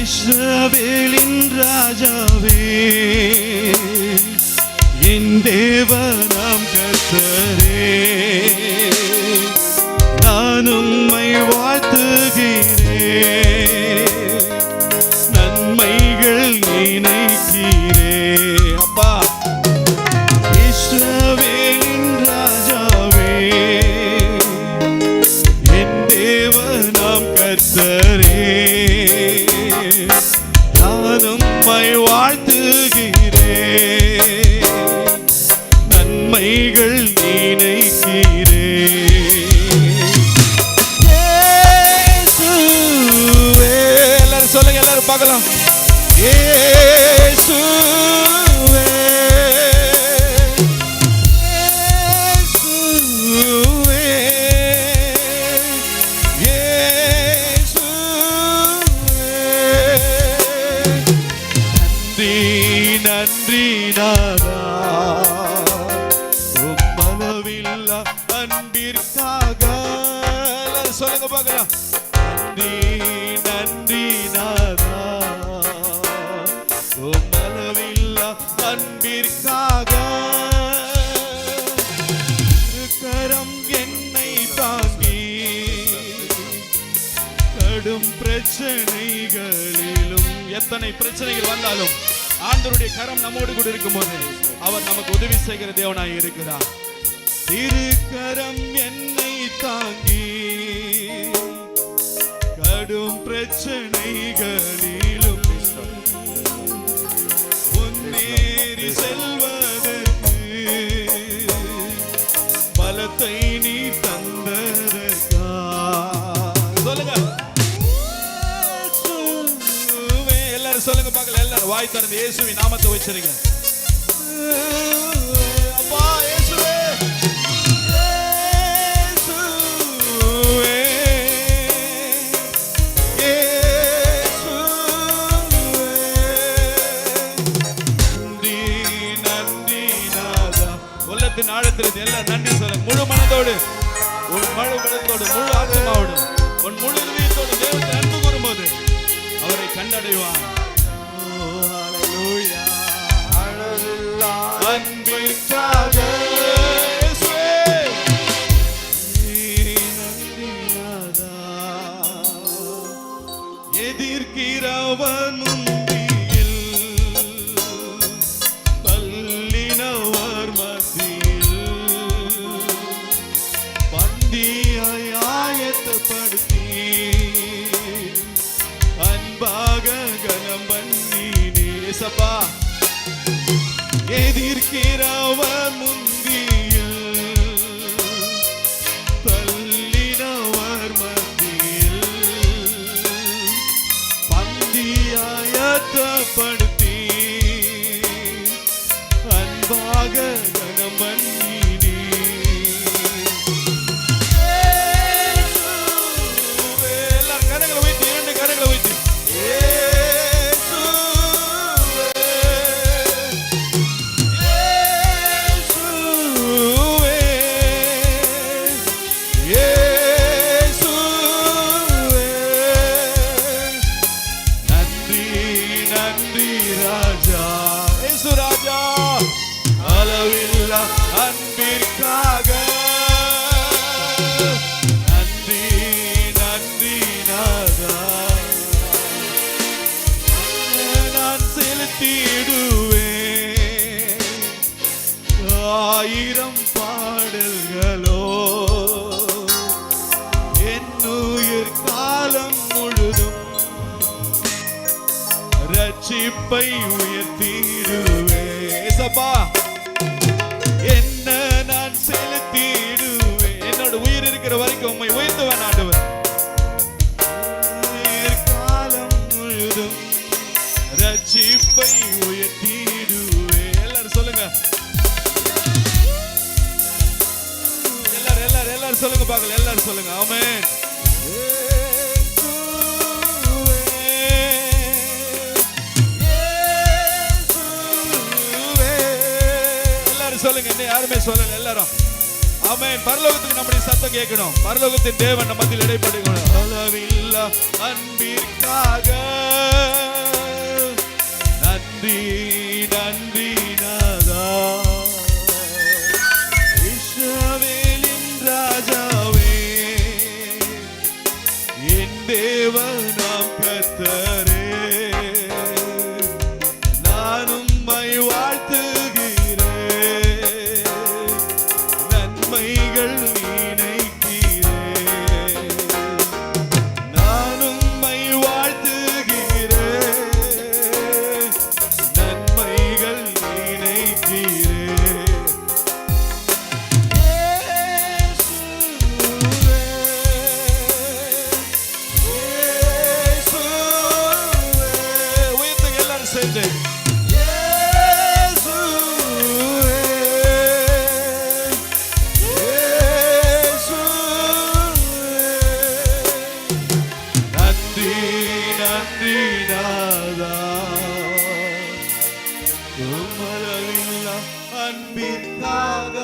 இஸ்ரவேலின் ராஜாவே, என் தேவனாம் கர்த்தரே, நான் உம்மை வாழ்த்துகிறேன், நன்மைகள் நினைக்கிறேன். அப்பா, இஸ்ரவேலின் ராஜாவே, என் தேவனாம் கர்த்தரே, நான் உம்மை வாழ்த்துகிறேன், நன்மைகள் நினைக்கிறேன். இயேசுவே, எல்லாரும் சொல்லுங்க, எல்லாரும் பார்க்கலாம். இயேசுவே, இயேசுவே, நன்றி நாதா, உம்மளவில்லா அன்பிற்காக. சொல்லுங்க பார்க்கலாம். நன்றி நாதா, உம்மளவில்லா அன்பிற்காக. கரம் என்னை தாங்கி கடும் பிரச்சனைகளிலும், எத்தனை பிரச்சனைகள் வந்தாலும் ஆண்டவருடைய கரம் நம்மோடு கூட இருக்கும்போது அவர் நமக்கு உதவி செய்கிற தேவனாய் இருக்கிறார். திருக்கரம் என்னை தாங்கி கடும் பிரச்சனைகளிலும் முன்னேறி செல்வதற்கு பலத்தை நீ தந்ததற்கா. சொல்லுங்க, சொல்லுங்க பார்க்கல. எல்லாரும் வாய் திறந்து இயேசுவின் நாமத்தை வச்சிருங்க. அப்பா இயேசுவே, இயேசுவே, இயேசுவே, நன்றி நாதா. உள்ளத்தின் ஆழத்திலிருந்து எல்லாம் நன்றி சொல்லுங்க. முழு மனதோடு, உன் முழு மனதோடு, முழு ஆத்மாவோடு, உன் முழு இதயத்தோடு தேவனை அன்பு கூறும்போது அவரை கண்டடைவான். அன்பிற்காக எதிர்க்கிறவன் முந்தியில் தள்ளினவர் மத்தியில் பந்தியை ஆயத்தப்படுத்தி அன்பாக கனம் பண்ணினே. சப்பா, எதிர்க்கிறவர் முந்தியில் தள்ளினவர் மத்தியில் பந்தியாயத்தப்படுத்தி அன்பாக கனம் பண்ணினே. எல்லாரும் கரங்களை வைத்து, இரண்டு கரங்களை வைத்து அன்பிற்காக நன்றி நாதா, நான் செலுத்திடுவேன் 1000 பாடல்களோ என் உயிர் காலம் முழுதும் ரட்சிப்பை உயர்த்திடுவேன். சப்பா, என்ன நான் செலுத்திடுவேன். என்னோட உயிர் இருக்கிற வரைக்கும் உம்மை உயர்த்துவேன் ஆண்டவர். காலம் முழுதும் ரட்சிப்பை உயர்த்திடுவேன். எல்லாரும் சொல்லுங்க, எல்லாரும் சொல்லுங்க பார்க்கல. எல்லாரும் சொல்லுங்க ஆமென். சொல்லுங்க, என்ன யாருமே சொல்லல. எல்லாரும் ஆமென். பரலோகத்துக்கு நம்முடைய சத்தம் கேட்கணும். பரலோகத்தின் தேவன் நம்ம மத்தியில் இடைப்படுகிறோம். அளவில்லா அன்பிற்காக நன்றி நன்றி நாதா. இஸ்ரவேலின் ராஜாவே, என் தேவனாம் கர்த்தரே, நான் உம்மை வாழ்த்துகிறேன், நன்மைகள் நினைக்கிறேன். நான் உம்மை வாழ்த்துகிறேன், நன்மைகள் நினைக்கிறேன். இயேசுவே, இயேசுவே, உயர்த்துங்க எல்லாரும் சேர்ந்து. இயேசுவே, இயேசுவே, நன்றி நன்றி நாதா. உம்மளவில்லா அன்பிற்காக